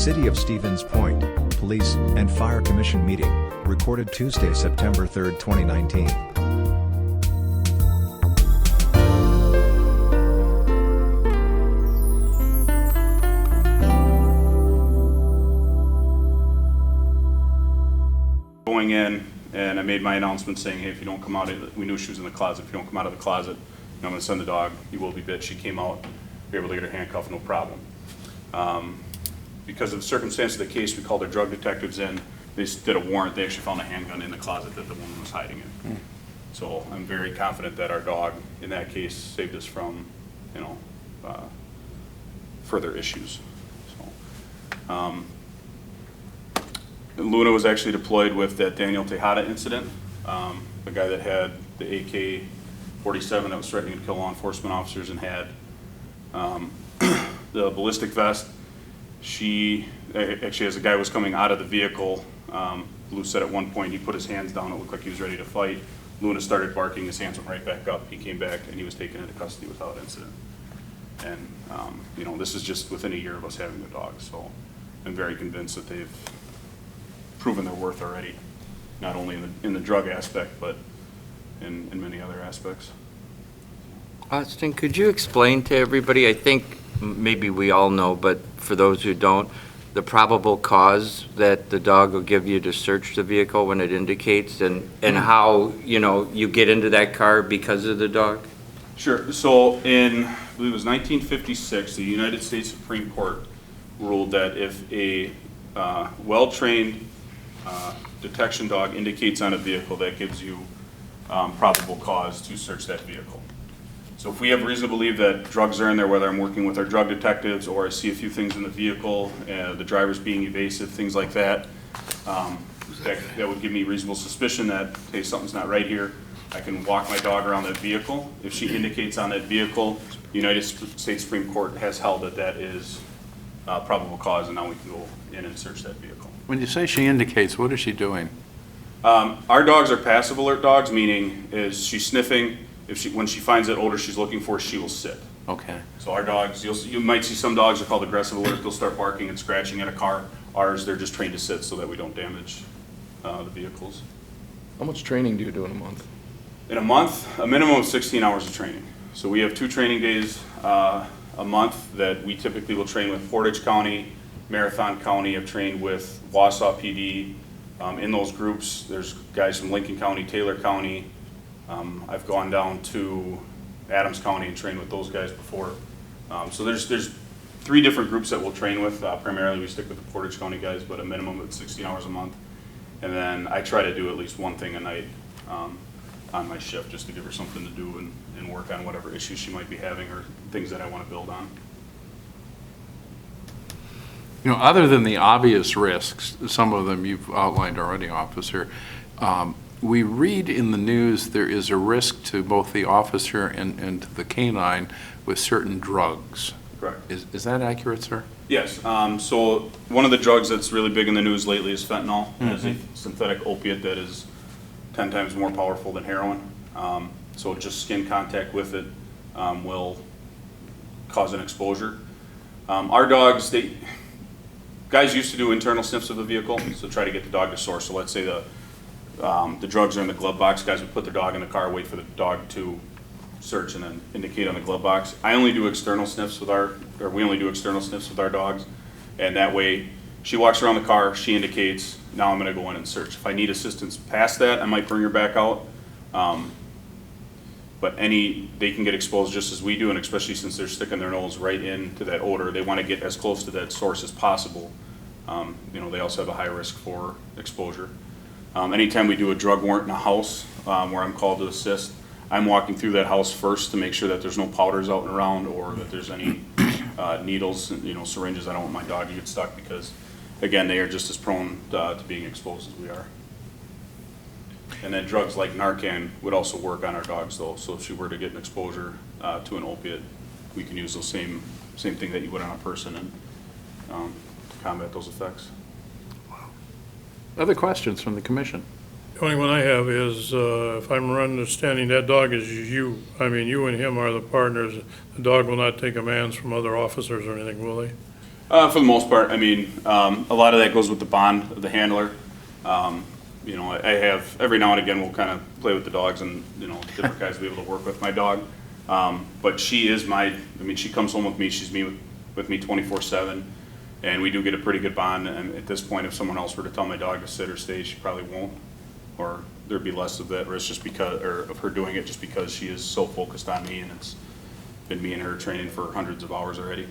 City of Stevens Point, Police and Fire Commission meeting, recorded Tuesday, September 3, 2019. Going in, and I made my announcement saying, hey, if you don't come out, we knew she was in the closet, if you don't come out of the closet, I'm going to send the dog, you will be bit. She came out, we were able to get her handcuffed, no problem. Because of the circumstance of the case, we called our drug detectives in. They did a warrant. They actually found a handgun in the closet that the woman was hiding in. So I'm very confident that our dog, in that case, saved us from, further issues. So, Luna was actually deployed with that Daniel Tejada incident, the guy that had the AK-47 that was threatening to kill law enforcement officers and had the ballistic vest. She actually, as the guy was coming out of the vehicle, Lou said at one point he put his hands down, it looked like he was ready to fight. Luna started barking, his hands went right back up, he came back and he was taken into custody without incident. And this is just within a year of us having the dog, so I'm very convinced that they've proven their worth already, not only in the drug aspect, but in many other aspects. Austin, could you explain to everybody, I think maybe we all know, but for those who don't, the probable cause that the dog will give you to search the vehicle when it indicates, and how, you get into that car because of the dog? Sure. So in, I believe it was 1956, the United States Supreme Court ruled that if a well-trained detection dog indicates on a vehicle, that gives you probable cause to search that vehicle. So if we have reason to believe that drugs are in there, whether I'm working with our drug detectives or I see a few things in the vehicle, the driver's being evasive, things like that, that would give me reasonable suspicion that, hey, something's not right here. I can walk my dog around that vehicle. If she indicates on that vehicle, the United States Supreme Court has held that that is probable cause, and now we can go in and search that vehicle. When you say she indicates, what is she doing? Our dogs are passive alert dogs, meaning is she's sniffing. When she finds that odor she's looking for, she will sit. Okay. So our dogs, you might see some dogs are called aggressive alert. They'll start barking and scratching at a car. Ours, they're just trained to sit so that we don't damage the vehicles. How much training do you do in a month? In a month, a minimum of 16 hours of training. So we have 2 training days a month that we typically will train with Portage County, Marathon County. I've trained with Wausau PD. In those groups, there's guys from Lincoln County, Taylor County. I've gone down to Adams County and trained with those guys before. So there's 3 different groups that we'll train with. Primarily we stick with the Portage County guys, but a minimum of 16 hours a month. And then I try to do at least one thing a night on my shift, just to give her something to do and work on whatever issues she might be having or things that I want to build on. Other than the obvious risks, some of them you've outlined already, Officer, we read in the news there is a risk to both the officer and to the canine with certain drugs. Correct. Is that accurate, sir? Yes. So one of the drugs that's really big in the news lately is fentanyl. It's a synthetic opiate that is 10 times more powerful than heroin. So just skin contact with it will cause an exposure. Our dogs, guys used to do internal sniffs of the vehicle, so try to get the dog to source. So let's say the drugs are in the glove box. Guys would put their dog in the car, wait for the dog to search, and then indicate on the glove box. I only do external sniffs with we only do external sniffs with our dogs, and that way she walks around the car, she indicates, now I'm going to go in and search. If I need assistance past that, I might bring her back out. But they can get exposed just as we do, and especially since they're sticking their nose right into that odor, they want to get as close to that source as possible. They also have a high risk for exposure. Anytime we do a drug warrant in a house where I'm called to assist, I'm walking through that house first to make sure that there's no powders out and around or that there's any needles, syringes. I don't want my dog to get stuck because, again, they are just as prone to being exposed as we are. And then drugs like Narcan would also work on our dogs, though. So if she were to get an exposure to an opiate, we can use the same thing that you would on a person and to combat those effects. Other questions from the commission? The only one I have is, if I'm understanding, that dog is you. I mean, you and him are the partners. The dog will not take commands from other officers or anything, will he? For the most part, I mean, a lot of that goes with the bond of the handler. You know, I have, every now and again, we'll kind of play with the dogs and, you know, different guys will be able to work with my dog. But she is I mean, she comes home with me, she's with me 24/7, and we do get a pretty good bond. And at this point, if someone else were to tell my dog to sit or stay, she probably won't. Or there'd be less of that risk just because, or of her doing it just because she is so focused on me, and it's been me and her training for hundreds of hours already.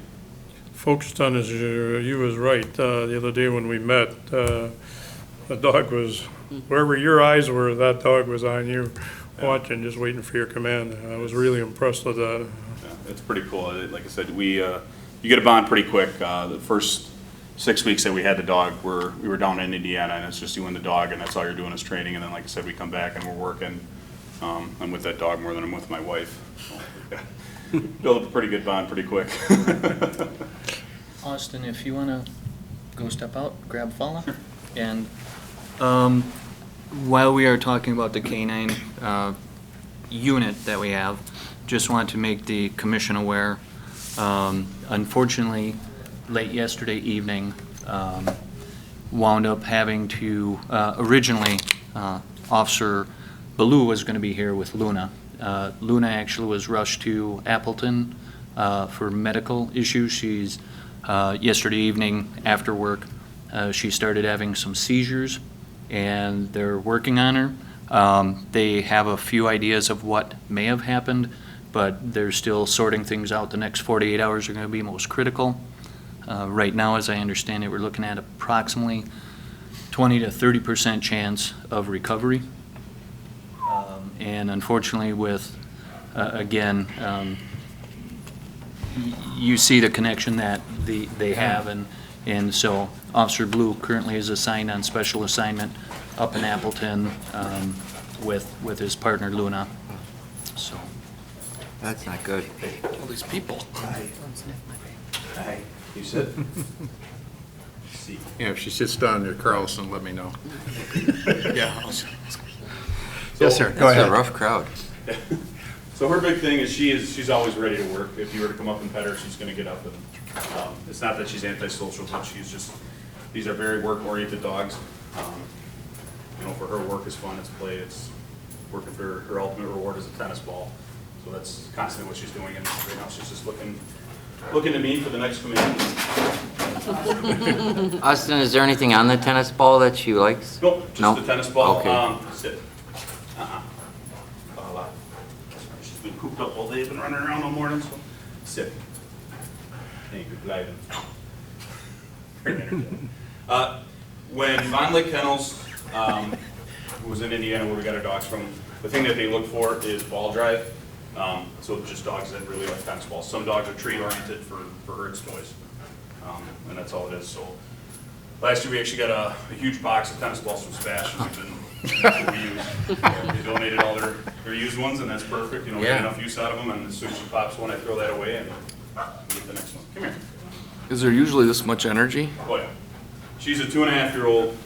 Focused on is, you was right, the other day when we met, the dog was, wherever your eyes were, that dog was on you, watching, just waiting for your command. I was really impressed with that. Yeah, it's pretty cool. Like I said, you get a bond pretty quick. The first 6 weeks that we had the dog, we were down in Indiana, and it's just you and the dog, and that's all you're doing is training. And then, like I said, we come back and we're working. I'm with that dog more than I'm with my wife. So, yeah. Build up a pretty good bond pretty quick. Austin, if you want to go step out, grab Fala. And while we are talking about the canine unit that we have, just want to make the commission aware. Unfortunately, late yesterday evening, wound up having to, originally, Officer Ballou was going to be here with Luna. Luna actually was rushed to Appleton for medical issues. She's, yesterday evening after work, she started having some seizures, and they're working on her. They have a few ideas of what may have happened, but they're still sorting things out. The next 48 hours are going to be most critical. Right now, as I understand it, we're looking at approximately 20 to 30% chance of recovery. And unfortunately with, again, you see the connection that they have, and so Officer Blue currently is assigned on special assignment up in Appleton with his partner Luna. So That's not good. All these people. You sit. Yeah, if she sits down near Carlson, let me know. Yeah. Yes, sir, go That's a ahead. rough crowd. So her big thing is she's always ready to work. If you were to come up and pet her, she's going to get up. And it's not that she's antisocial, but she's just, these are very work-oriented dogs. You know, for her, work is fun, it's play, it's working for her ultimate reward is a tennis ball. So that's constantly what she's doing. And right now she's just looking to me for the next command. Austin, is there anything on the tennis ball that she likes? Nope, just No? the tennis ball. Okay. Sit. She's been cooped up all day, been running around all morning, so sit. Thank you, gliding. Very energetic. When Von Lake Kennels was in Indiana, where we got our dogs from, the thing that they look for is ball drive. So just dogs that really like tennis balls. Some dogs are tree oriented for herd's toys, and that's all it is. So last year we actually got a huge box of tennis balls from Spash, and we used. They donated all their used ones, and that's perfect. You know, we get Yeah. enough use out of them, and as soon as she pops one, I throw that away and get the next one. Come here. Is there usually this much energy? Oh yeah. She's a 2.5-year-old,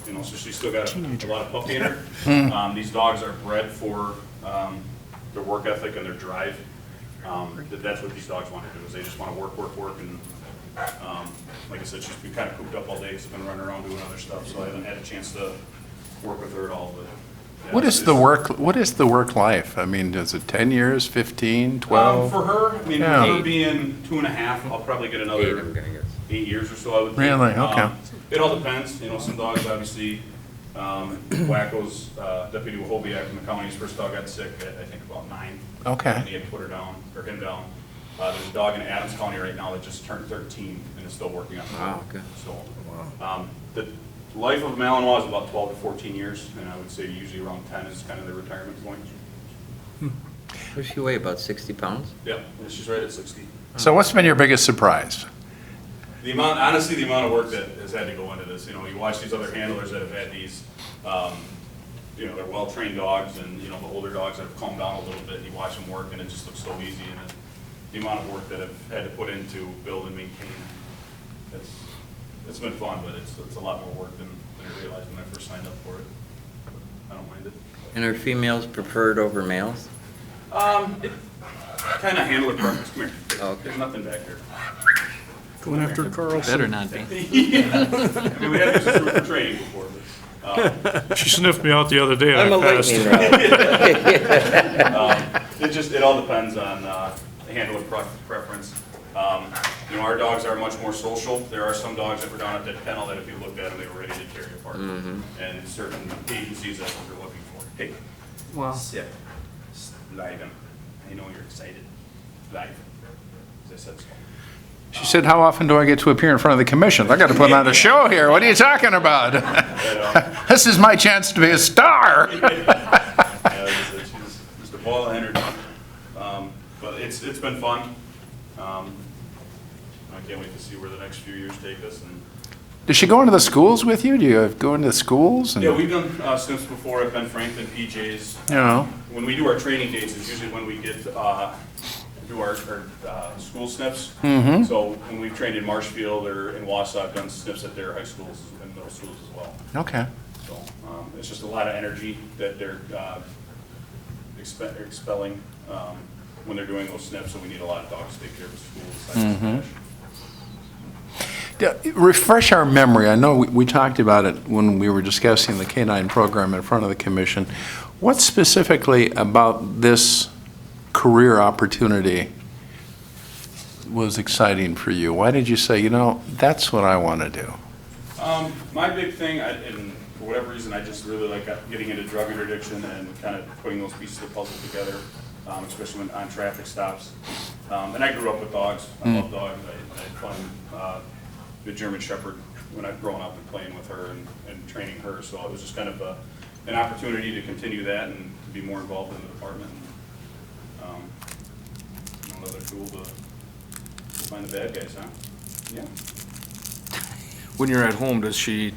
you know, so she's still got a lot of puppy in her. These dogs are bred for their work ethic and their drive. That's what these dogs want to do, is they just want to work, and like I said, she's been kind of cooped up all day, she's been running around doing other stuff, so I haven't had a chance to work with her at all, but. yeah, What is the work life? I mean, is it 10 years, 15, 12? For her, I mean, Yeah. with her being 2.5, I'll probably get another 8 years or so, I would think. Really? Okay. It all depends, you know, some dogs, obviously, Wacko's, Deputy Wahobiak from the county's first dog got sick at, I think, about 9. Okay. And he had to put her down, or him down. There's a dog in Adams County right now that just turned 13 and is still working on it. Wow, good. So, the life of a Malinois is about 12 to 14 years, and I would say usually around 10 is kind of the retirement point. What does she weigh, about 60 pounds? Yeah, and she's right at 60. So what's been your biggest surprise? Honestly, the amount of work that has had to go into this, you know, you watch these other handlers that have had these, you know, they're well-trained dogs, and, you know, the older dogs that have calmed down a little bit, you watch them work and it just looks so easy, and the amount of work that I've had to put into build and maintain, it's been fun, but it's a lot more work than I realized when I first signed up for it. But I don't mind it. And are females preferred over males? It kind of handler preference. Come here. Okay. There's nothing back there. Going after Carlson. Better not be. I mean, we had this for training before, but, She sniffed me out the other day and I'm a I passed. lightning rod. it all depends on, the handler preference. You know, our dogs are much more social. There are some dogs that were down at that kennel that if you looked at them, they were ready to tear you apart. And certain agencies, that's what they're looking for. Hey, Well, sit, live him. I know you're excited. Live. As I said, so. She said, how often do I get to appear in front of the commission? I got to put on a show here. What are you talking about? This is my chance to be a star. Yeah, like I said, she's just a ball of energy. But it's been fun. I can't wait to see where the next few years take us. And Does she go into the schools with you? Do you go into the schools? And, yeah, we've done snips before at Ben Franklin, PJs. you know, When we do our training dates, it's usually when we get do our school snips. So when we've trained in Marshfield or in Wausau, I've done snips at their high schools and middle schools as well. okay. So it's just a lot of energy that they're expelling when they're doing those snips, so we need a lot of dogs to take care of the school besides the cash. Yeah, refresh our memory. I know we talked about it when we were discussing the K-9 program in front of the commission. What specifically about this career opportunity was exciting for you? Why did you say, you know, that's what I want to do? My big thing, and for whatever reason, I just really like getting into drug interdiction and kind of putting those pieces of the puzzle together, especially when on traffic stops. And I grew up with dogs. I love dogs. I had fun. The German Shepherd when I've grown up and playing with her and training her. So it was just kind of an opportunity to continue that and to be more involved in the department. Another tool to find the bad guys, huh? Yeah. When you're at home, does she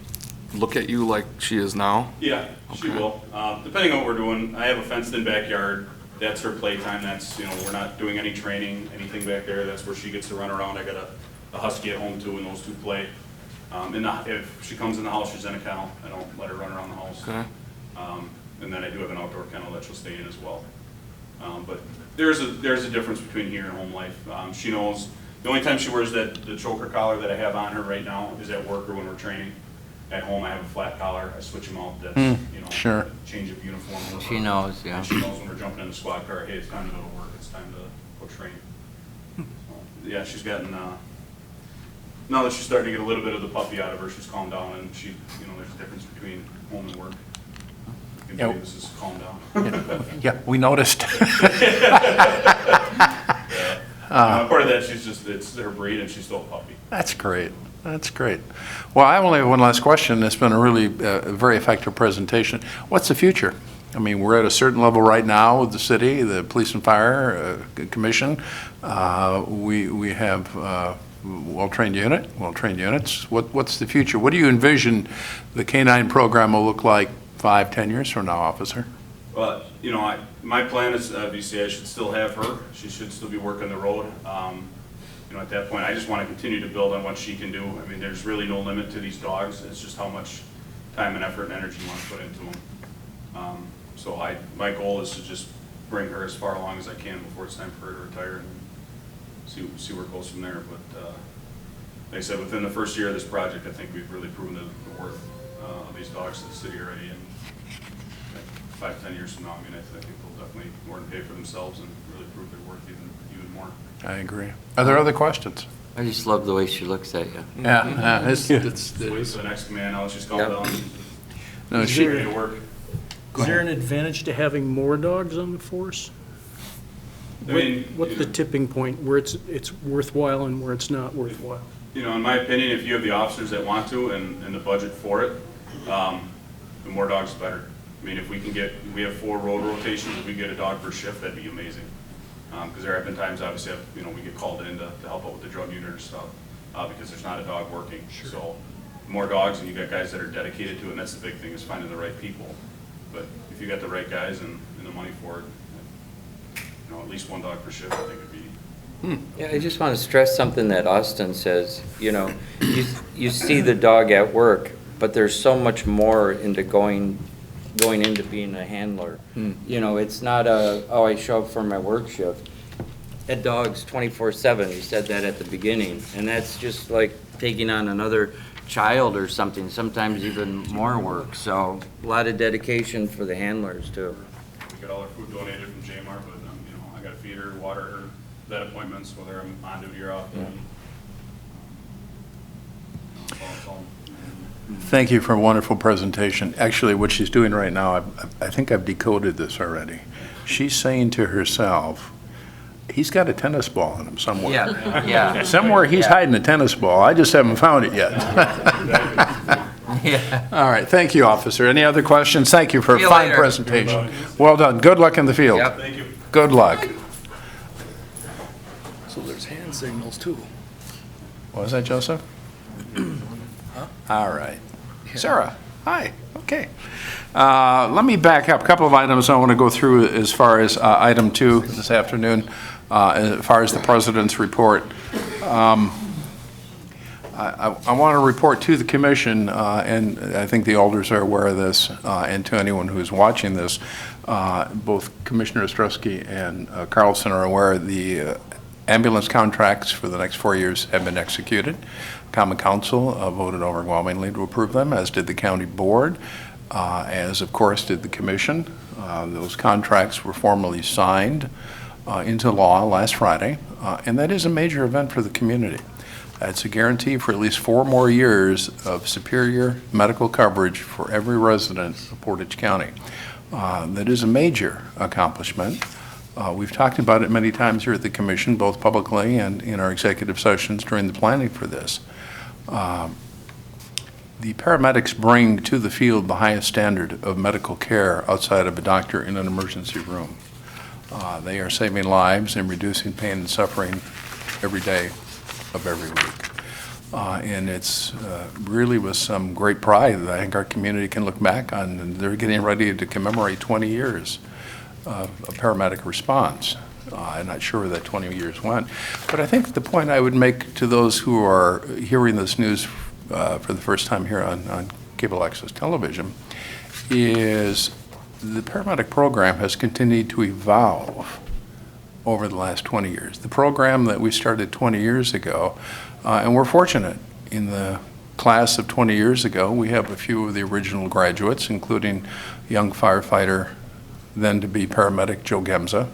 look at you like she is now? Yeah, she Okay. will. Depending on what we're doing, I have a fenced-in backyard. That's her playtime. That's, we're not doing any training, anything back there. That's where she gets to run around. I got a husky at home too, and those two play. If she comes in the house, she's in a kennel. I don't let her run around the house. Okay. And then I do have an outdoor kennel that she'll stay in as well. But there's a difference between here and home life. She knows, the only time she wears the choker collar that I have on her right now is at work or when we're training. At home, I have a flat collar. I switch them out. That's, sure. a change of uniform. She knows, yeah. And she knows when we're jumping in the squad car, hey, it's time to go to work. It's time to go train. So, yeah, she's gotten, now that she's starting to get a little bit of the puppy out of her, she's calmed down and she, there's a difference between home and work. I can Yeah. believe this is calmed down. Yeah, we noticed. Part of that, it's her breed and she's still a puppy. That's great. That's great. Well, I only have one last question. It's been a really very effective presentation. What's the future? I mean, we're at a certain level right now with the city, the Police and Fire Commission. We have well-trained units. What's the future? What do you envision the K-9 program will look like 5-10 years from now, officer? Well, my plan is, obviously, I should still have her. She should still be working the road. At that point, I just want to continue to build on what she can do. I mean, there's really no limit to these dogs. It's just how much time and effort and energy you want to put into them. So my goal is to just bring her as far along as I can before it's time for her to retire and see where it goes from there. But like I said, within the first year of this project, I think we've really proven the worth of these dogs to the city already. And 5-10 years from now, I think they'll definitely more than pay for themselves and really prove their worth even more. I agree. Are there other questions? I just love the way she looks at you. Yeah, Wait for the next command. Now let's just calm Yep. down. No, She's ready to work. Is there an advantage to having more dogs on the force? I mean, What's the tipping point where it's worthwhile and where it's not worthwhile? in my opinion, if you have the officers that want to and the budget for it, the more dogs, the better. I mean, if we have 4 road rotations, if we get a dog per shift, that'd be amazing. Because there have been times, obviously, we get called in to help out with the drug unit or stuff, because there's not a dog working. So more dogs, and you got guys that are dedicated to it, and that's the big thing, is finding the right people. But if you got the right guys and the money for it, at least 1 dog per shift, I think would be. Yeah, I just want to stress something that Austin says, you see the dog at work, but there's so much more into going into being a handler. It's not I show up for my work shift. That dog's 24/7, you said that at the beginning, and that's just like taking on another child or something, sometimes even more work, so a lot of dedication for the handlers too. We get all our food donated from Jmart, but, you know, I gotta feed her, water her, vet appointments, whether I'm on duty or off duty. It's all- Thank you for a wonderful presentation. Actually, what she's doing right now, I think I've decoded this already. She's saying to herself, he's got a tennis ball in him somewhere. Yeah. Somewhere he's hiding a tennis ball. I just haven't found it yet. Yeah. All right, thank you, officer. Any other questions? Thank you for a See you fine later. presentation. Well done. Good luck in the field. Yep. Thank you. Good luck. So there's hand signals too. What was that, Joseph? All right. Sarah, hi, okay. Let me back up. A couple of items I want to go through as far as item 2 this afternoon, as far as the president's report. I want to report to the commission, and I think the alders are aware of this, and to anyone who's watching this, both Commissioner Ostrowski and Carlson are aware the ambulance contracts for the next 4 years have been executed. Common Council voted overwhelmingly to approve them, as did the county board, as of course did the commission. Those contracts were formally signed into law last Friday, and that is a major event for the community. That's a guarantee for at least 4 more years of superior medical coverage for every resident of Portage County. That is a major accomplishment. We've talked about it many times here at the commission, both publicly and in our executive sessions during the planning for this. The paramedics bring to the field the highest standard of medical care outside of a doctor in an emergency room. They are saving lives and reducing pain and suffering every day of every week. And it's really with some great pride that I think our community can look back on, and they're getting ready to commemorate 20 years of a paramedic response. I'm not sure where that 20 years went. But I think the point I would make to those who are hearing this news for the first time here on cable access television is the paramedic program has continued to evolve over the last 20 years. The program that we started 20 years ago, and we're fortunate in the class of 20 years ago, we have a few of the original graduates, including young firefighter, then to be paramedic Joe Gemza.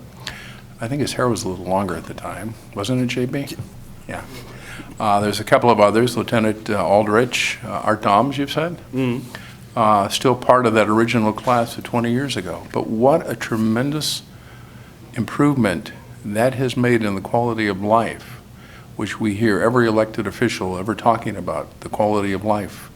I think his hair was a little longer at the time, wasn't it, JB? Yeah. There's a couple of others, Lieutenant Aldrich, Art Doms, you've said? Still part of that original class of 20 years ago. But what a tremendous improvement that has made in the quality of life, which we hear every elected official ever talking about, the quality of life.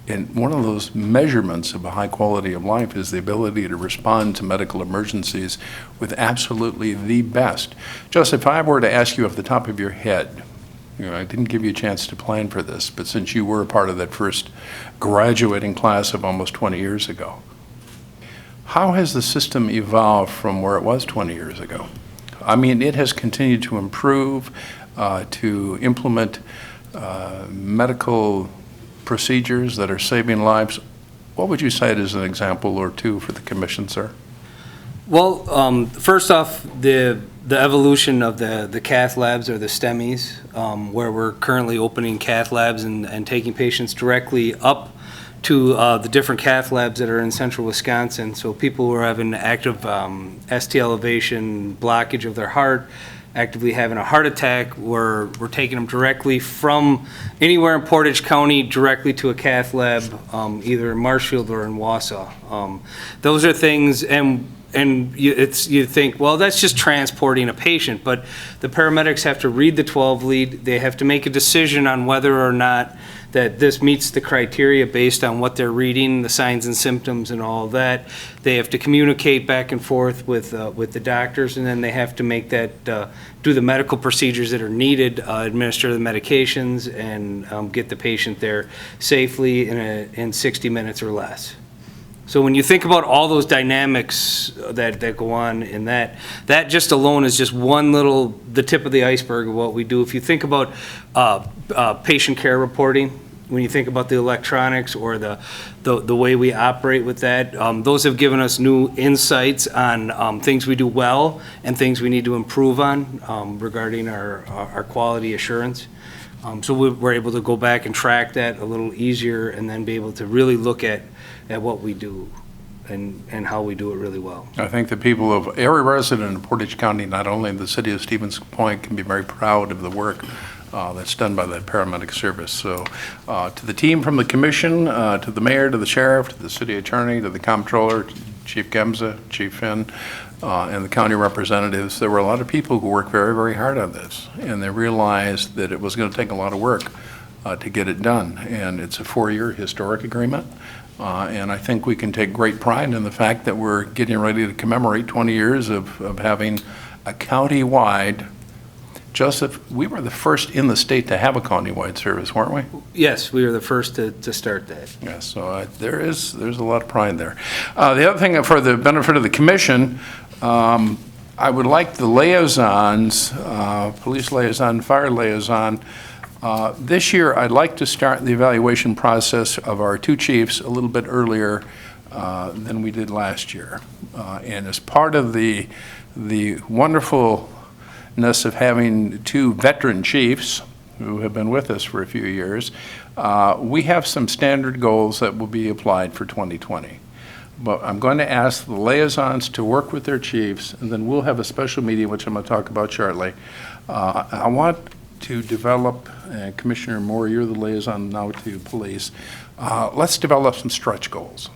And one of those measurements of a high quality of life is the ability to respond to medical emergencies with absolutely the best. Joseph, if I were to ask you off the top of your head, I didn't give you a chance to plan for this, but since you were a part of that first graduating class of almost 20 years ago, how has the system evolved from where it was 20 years ago? I mean, it has continued to improve, to implement medical procedures that are saving lives. What would you cite as an example or two for the commission, sir? Well, first off, the evolution of the cath labs or the STEMIs, where we're currently opening cath labs and taking patients directly up to the different cath labs that are in central Wisconsin. So people who are having active ST elevation, blockage of their heart, actively having a heart attack, we're taking them directly from anywhere in Portage County directly to a cath lab, either in Marshfield or in Wausau. Those are things, and you think, well, that's just transporting a patient, but the paramedics have to read the 12 lead. They have to make a decision on whether or not that this meets the criteria based on what they're reading, the signs and symptoms and all of that. They have to communicate back and forth with the doctors, and then they have to make that, do the medical procedures that are needed, administer the medications, and get the patient there safely in 60 minutes or less. So when you think about all those dynamics that go on in that just alone is just the tip of the iceberg of what we do. If you think about patient care reporting, when you think about the electronics or the way we operate with that, those have given us new insights on things we do well and things we need to improve on regarding our quality assurance. So we're able to go back and track that a little easier and then be able to really look at what we do and how we do it really well. I think the people of every resident in Portage County, not only in the city of Stevens Point, can be very proud of the work that's done by the paramedic service. So to the team from the commission, to the mayor, to the sheriff, to the city attorney, to the comptroller, to Chief Gemza, Chief Finn, and the county representatives, there were a lot of people who worked very, very hard on this. And they realized that it was going to take a lot of work to get it done. And it's a 4-year historic agreement. And I think we can take great pride in the fact that we're getting ready to commemorate 20 years of having a county-wide. Joseph, we were the first in the state to have a county-wide service, weren't we? Yes, we were the first to start that. Yes, so there's a lot of pride there. The other thing, for the benefit of the commission, I would like the liaisons, police liaison, fire liaison. This year, I'd like to start the evaluation process of our 2 chiefs a little bit earlier than we did last year. And as part of the wonderfulness of having 2 veteran chiefs who have been with us for a few years, we have some standard goals that will be applied for 2020. But I'm going to ask the liaisons to work with their chiefs, and then we'll have a special meeting, which I'm going to talk about shortly. I want to develop, Commissioner Moore, you're the liaison now to police, let's develop some stretch goals.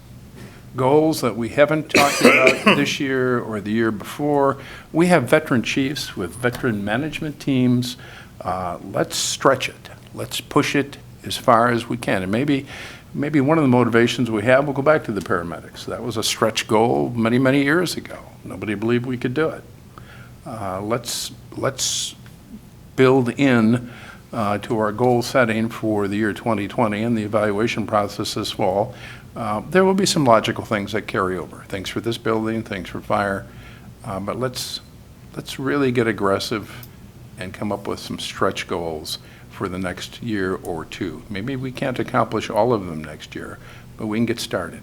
Goals that we haven't talked about this year or the year before. We have veteran chiefs with veteran management teams. Let's stretch it. Let's push it as far as we can. And maybe one of the motivations we have will go back to the paramedics. That was a stretch goal many, many years ago. Nobody believed we could do it. Let's build in to our goal setting for the year 2020 and the evaluation process this fall. There will be some logical things that carry over. Things for this building, things for fire. But let's really get aggressive and come up with some stretch goals for the next year or 2. Maybe we can't accomplish all of them next year, but we can get started.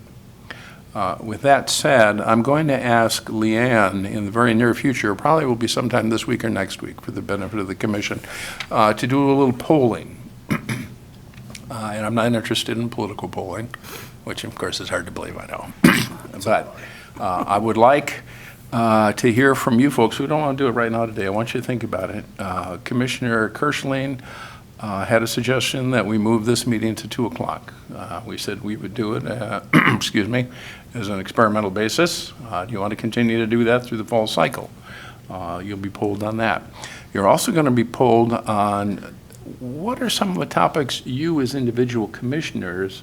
With that said, I'm going to ask Leanne in the very near future, probably will be sometime this week or next week for the benefit of the commission, to do a little polling. And I'm not interested in political polling, which of course is hard to believe, I know. But I would like to hear from you folks. We don't want to do it right now today. I want you to think about it. Commissioner Kirschling had a suggestion that we move this meeting to 2 o'clock. We said we would do it, excuse me, as an experimental basis. Do you want to continue to do that through the fall cycle? You'll be polled on that. You're also going to be polled on what are some of the topics you as individual commissioners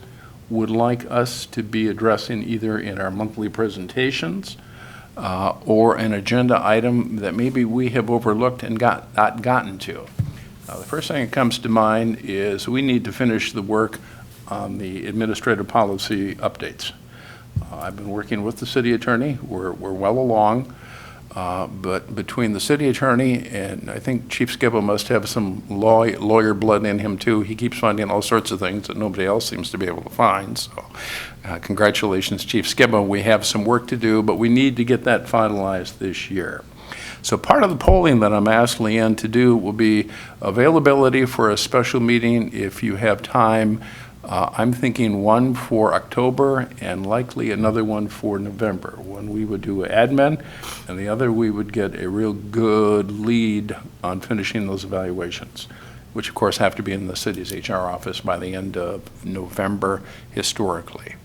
would like us to be addressing either in our monthly presentations or an agenda item that maybe we have overlooked and not gotten to. The first thing that comes to mind is we need to finish the work on the administrative policy updates. I've been working with the city attorney. We're well along, but between the city attorney and I think Chief Skibble must have some lawyer blood in him too. He keeps finding all sorts of things that nobody else seems to be able to find. So congratulations, Chief Skibble. We have some work to do, but we need to get that finalized this year. So part of the polling that I'm asking Leanne to do will be availability for a special meeting if you have time. I'm thinking one for October and likely another one for November. One we would do admin, and the other we would get a real good lead on finishing those evaluations, which of course have to be in the city's HR office by the end of November historically.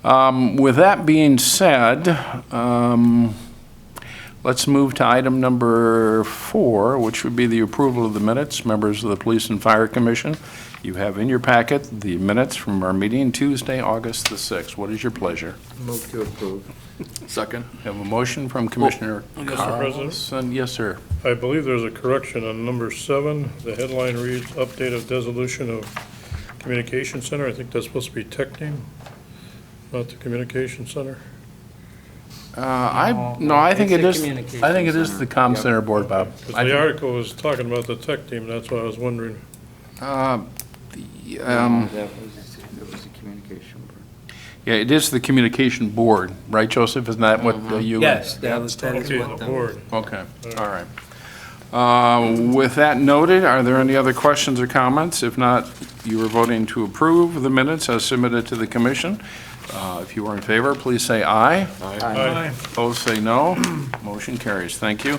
With that being said, let's move to item number 4, which would be the approval of the minutes. Members of the Police and Fire Commission, you have in your packet the minutes from our meeting Tuesday, August the 6th. What is your pleasure? Move to approve. Second. Have a motion from Commissioner Mr. President? Carlson. Yes, sir. I believe there's a correction on number 7. The headline reads, update of dissolution of communication center. I think that's supposed to be tech team, not the communication center. I think it is. I think it is the comm center board, Bob. Because the article was talking about the tech team, that's why I was wondering. That was the communication board. Yeah, it is the communication board, right, Joseph? Isn't that what you? Yes, that is Okay, what the the. board. Okay, all right. With that noted, are there any other questions or comments? If not, you are voting to approve the minutes as submitted to the commission. If you are in favor, please say aye. Aye. Opposed, say no. Motion carries. Thank you.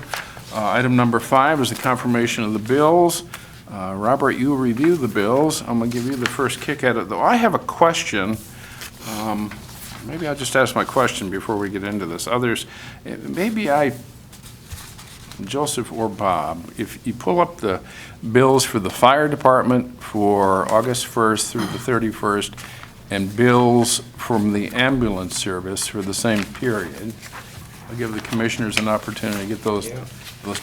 Item number 5 is the confirmation of the bills. Robert, you review the bills. I'm going to give you the first kick at it, though. I have a question. Maybe I'll just ask my question before we get into this. Others, Joseph or Bob, if you pull up the bills for the fire department for August 1st through the 31st, and bills from the ambulance service for the same period, I'll give the commissioners an opportunity to get those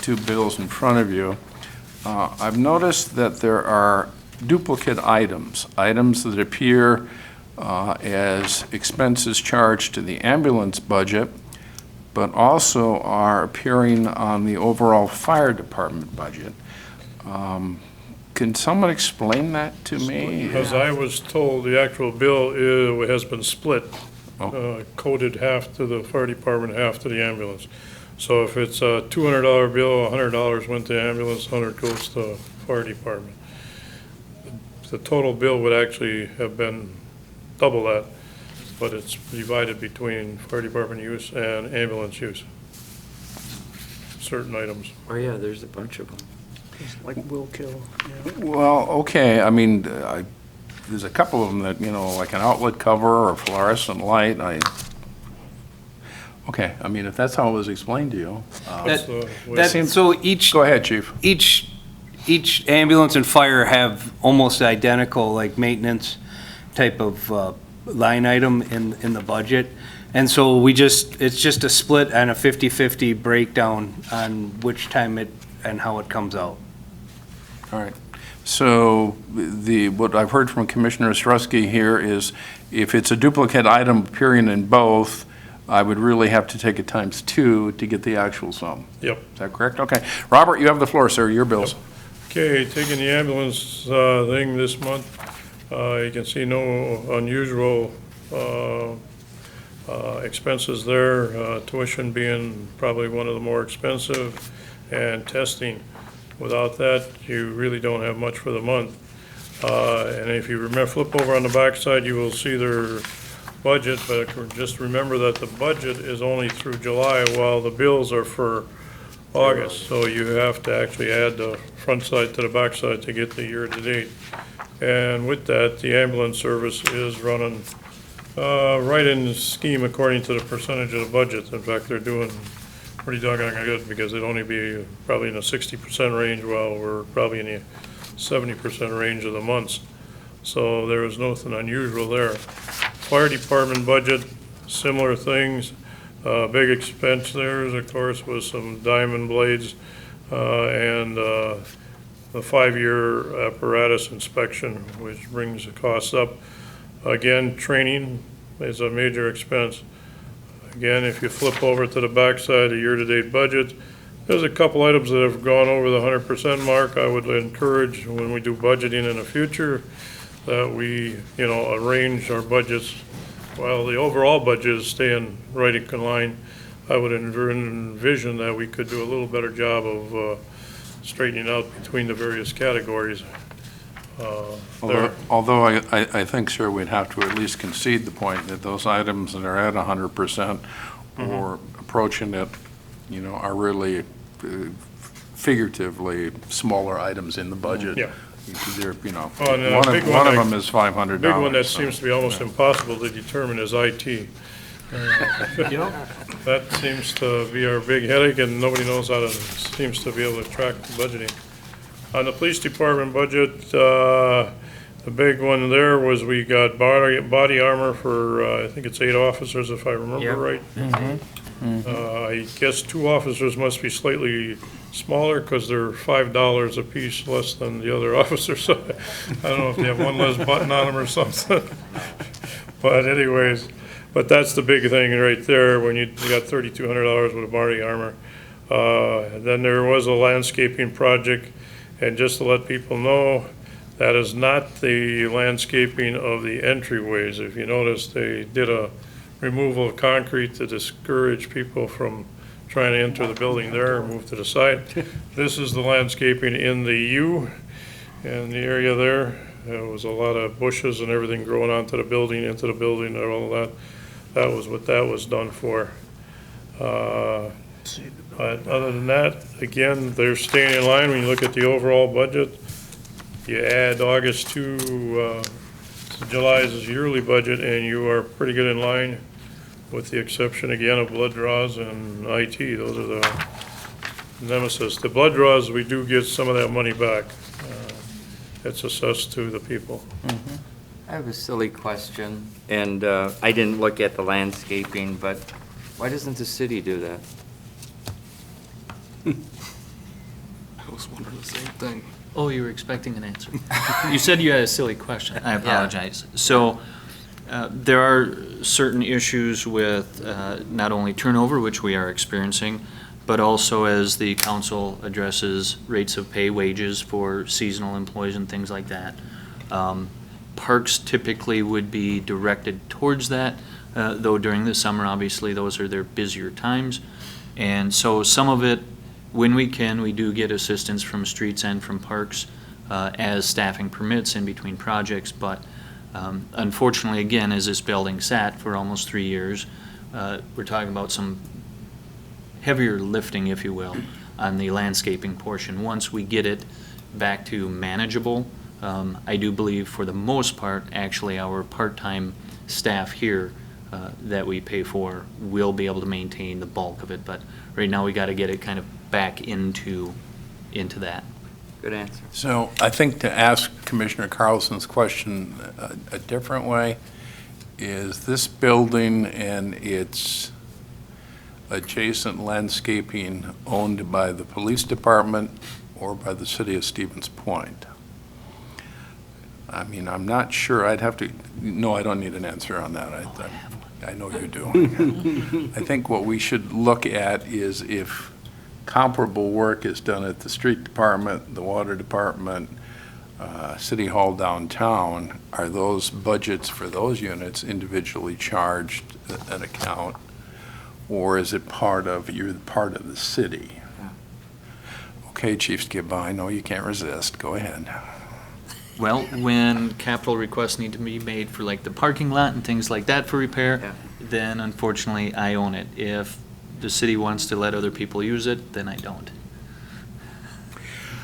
two bills in front of you. I've noticed that there are duplicate items that appear as expenses charged to the ambulance budget, but also are appearing on the overall fire department budget. Can someone explain that to me? As I was told, the actual bill has been split, coded half to the fire department, half to the ambulance. So if it's a $200 bill, $100 went to ambulance, 100 goes to fire department. The total bill would actually have been double that, but it's divided between fire department use and ambulance use. Certain items. Oh, yeah, there's a bunch of them. Like will kill, yeah. Well, okay, I mean, there's a couple of them that, like an outlet cover or fluorescent light, okay, I mean, if that's how it was explained to you. That's the way- So each, Go ahead, chief. each ambulance and fire have almost identical, like, maintenance type of line item in the budget. And so it's just a split and a 50/50 breakdown on which time and how it comes out. All right. So what I've heard from Commissioner Ostrowski here is if it's a duplicate item appearing in both, I would really have to take it times 2 to get the actual sum. Yep. Is that correct? Okay. Robert, you have the floor, sir. Your bills. Okay, taking the ambulance thing this month, you can see no unusual expenses there, tuition being probably one of the more expensive, and testing. Without that, you really don't have much for the month. And if you remember, flip over on the backside, you will see their budget, but just remember that the budget is only through July, while the bills are for August. So you have to actually add the front side to the back side to get the year-to-date. And with that, the ambulance service is running right in the scheme according to the percentage of the budget. In fact, they're doing pretty doggone good, because they'd only be probably in the 60% range, while we're probably in the 70% range of the months. So there is nothing unusual there. Fire department budget, similar things. Big expense there, of course, was some diamond blades and the 5-year apparatus inspection, which brings the costs up. Again, training is a major expense. Again, if you flip over to the backside of the year-to-date budget, there's a couple items that have gone over the 100% mark. I would encourage, when we do budgeting in the future, that we, arrange our budgets. While the overall budget is staying right in line, I would envision that we could do a little better job of straightening out between the various categories. Although I think, sir, we'd have to at least concede the point that those items that are at 100% or approaching it, are really figuratively smaller items in the budget. Yeah. They're, Oh, and a big one of one them is $500. The big one that so, seems to be almost impossible to determine is IT. That seems to be our big headache, and nobody knows how to, seems to be able to track the budgeting. On the police department budget, the big one there was we got body armor for, I think it's 8 officers, if I remember right. I guess 2 officers must be slightly smaller, because they're $5 a piece less than the other officers. I don't know if they have one less button on them or something. But anyways, but that's the big thing right there, when you got $3,200 with a body armor. Then there was a landscaping project, and just to let people know That is not the landscaping of the entryways. If you notice, they did a removal of concrete to discourage people from trying to enter the building there and move to the side. This is the landscaping in the U, in the area there. There was a lot of bushes and everything growing onto the building, into the building, and all that. That was what that was done for. But other than that, again, they're staying in line. When you look at the overall budget, you add August to July's yearly budget, and you are pretty good in line, with the exception, again, of blood draws and IT. Those are the nemesis. The blood draws, we do get some of that money back. It's assessed to the people. I have a silly question, and I didn't look at the landscaping, but why doesn't the city do that? I was wondering the same thing. Oh, you were expecting an answer. You said you had a silly question. I apologize. So there are certain issues with not only turnover, which we are experiencing, but also as the council addresses rates of pay, wages for seasonal employees and things like that. Parks typically would be directed towards that, though during the summer, obviously, those are their busier times. And so some of it, when we can, we do get assistance from streets and from parks as staffing permits in between projects. But unfortunately, again, as this building sat for almost 3 years, we're talking about some heavier lifting, if you will, on the landscaping portion. Once we get it back to manageable, I do believe for the most part, actually, our part-time staff here that we pay for will be able to maintain the bulk of it. But right now, we got to get it kind of back into that. Good answer. So I think to ask Commissioner Carlson's question a different way, is this building and its adjacent landscaping owned by the police department or by the city of Stevens Point? I mean, I'm not sure. I'd have to, no, I don't need an answer on that. I know you do. I think what we should look at is if comparable work is done at the street department, the water department, City Hall downtown, are those budgets for those units individually charged an account? Or is it you're part of the city? Okay, Chief Skibba, I know you can't resist. Go ahead. Well, when capital requests need to be made for like the parking lot and things like that for repair, then unfortunately I own it. If the city wants to let other people use it, then I don't.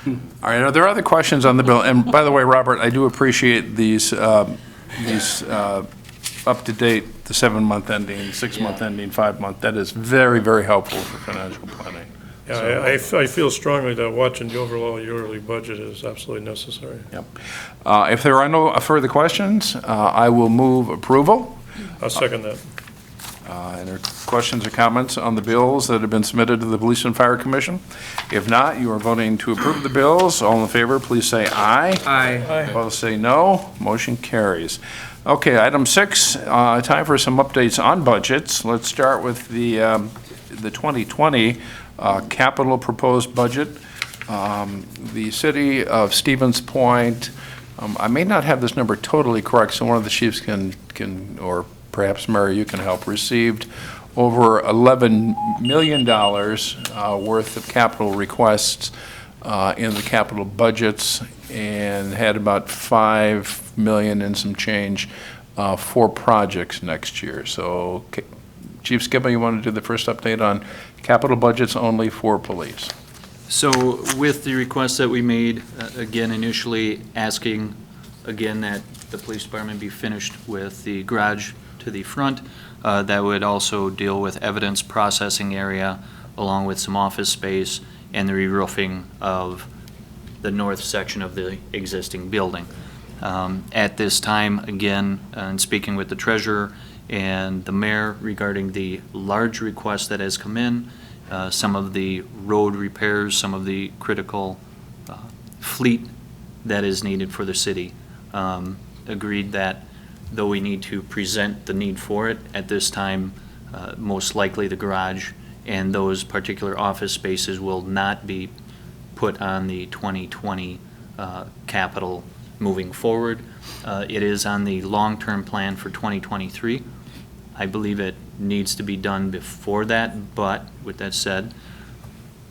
All right, are there other questions on the bill? And by the way, Robert, I do appreciate these up-to-date, the 7-month ending, 6-month ending, 5-month. That is very, very helpful for financial planning. Yeah, I feel strongly that watching the overall yearly budget is absolutely necessary. Yep. If there are no further questions, I will move approval. I'll second that. Are there questions or comments on the bills that have been submitted to the Police and Fire Commission? If not, you are voting to approve the bills. All in favor, please say aye. Aye. Opposed, say no. Motion carries. Okay, item 6, time for some updates on budgets. Let's start with the 2020 capital proposed budget. The city of Stevens Point, I may not have this number totally correct, so one of the chiefs can or perhaps Mary, you can help, received over $11 million worth of capital requests in the capital budgets, and had about $5 million and some change for projects next year. So, Chief Skibba, you want to do the first update on capital budgets only for police? So with the request that we made, again, initially asking, again, that the police department be finished with the garage to the front, that would also deal with evidence processing area, along with some office space, and the re-roofing of the north section of the existing building. At this time, again, in speaking with the treasurer and the mayor regarding the large request that has come in, some of the road repairs, some of the critical fleet that is needed for the city, agreed that though we need to present the need for it, at this time, most likely the garage and those particular office spaces will not be put on the 2020 capital moving forward. It is on the long-term plan for 2023. I believe it needs to be done before that, but with that said,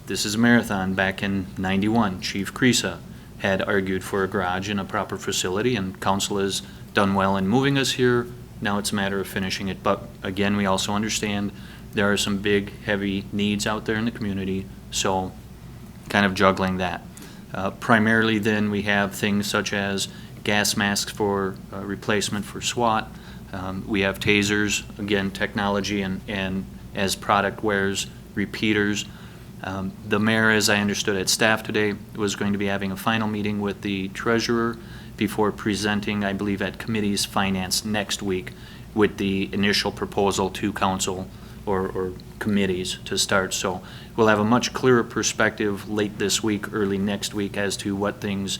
this is a marathon. Back in '91, Chief Creasa had argued for a garage in a proper facility, and council has done well in moving us here. Now it's a matter of finishing it. But again, we also understand there are some big, heavy needs out there in the community, so kind of juggling that. Primarily then, we have things such as gas masks for replacement for SWAT. We have tasers, again, technology and as product wears, repeaters. The mayor, as I understood at staff today, was going to be having a final meeting with the treasurer before presenting, I believe, at committee's finance next week with the initial proposal to council or committees to start. So we'll have a much clearer perspective late this week, early next week, as to what things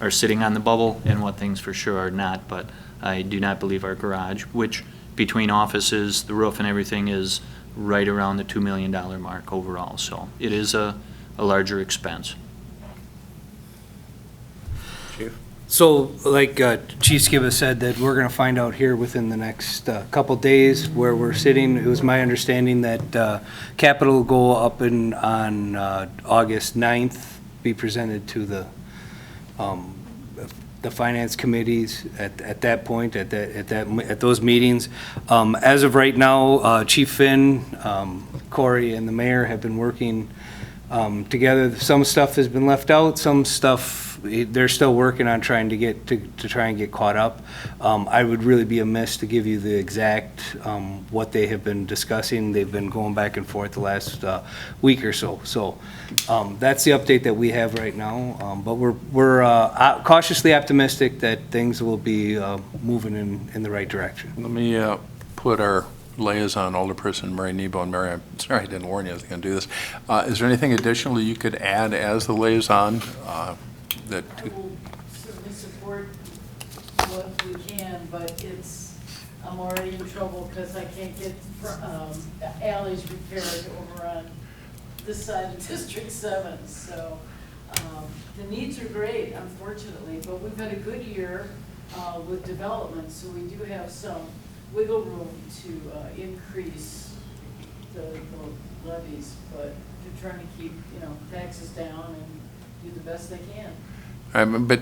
are sitting on the bubble and what things for sure are not. But I do not believe our garage, which between offices, the roof and everything, is right around the $2 million mark overall. So it is a larger expense. So, like Chief Skiba said, that we're going to find out here within the next couple days where we're sitting. It was my understanding that capital will go up on August 9th, be presented to the finance committees at that point, at those meetings. As of right now, Chief Finn, Corey, and the mayor have been working together. Some stuff has been left out, some stuff they're still working on trying to get to try and get caught up. I would really be amiss to give you the exact what they have been discussing. They've been going back and forth the last week or so. So that's the update that we have right now. But we're cautiously optimistic that things will be moving in the right direction. Let me put our liaison, Alderperson Mary Nebo. And Mary, I'm sorry I didn't warn you I was going to do this. Is there anything additional you could add as the liaison? I will certainly support what we can, but I'm already in trouble because I can't get alleys repaired over on this side of District 7. So the needs are great, unfortunately, but we've had a good year with development, so we do have some wiggle room to increase the levies, but they're trying to keep, taxes down and do the best they can. But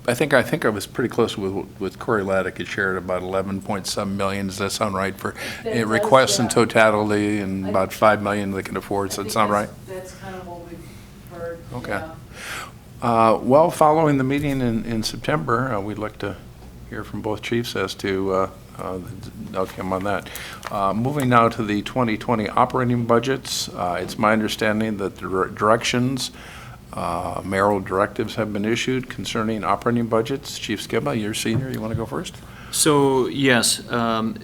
I think I was pretty close with Corey Laddick. It shared about 11.7 million. Does that sound right for requests in totality, and about 5 million they can afford? Does that sound right? That's kind of what we've heard. Okay. Yeah. Well, following the meeting in September, we'd like to hear from both chiefs as to the outcome on that. Moving now to the 2020 operating budgets, it's my understanding that the directions, mayoral directives have been issued concerning operating budgets. Chief Skiba, you're senior. You want to go first? So yes,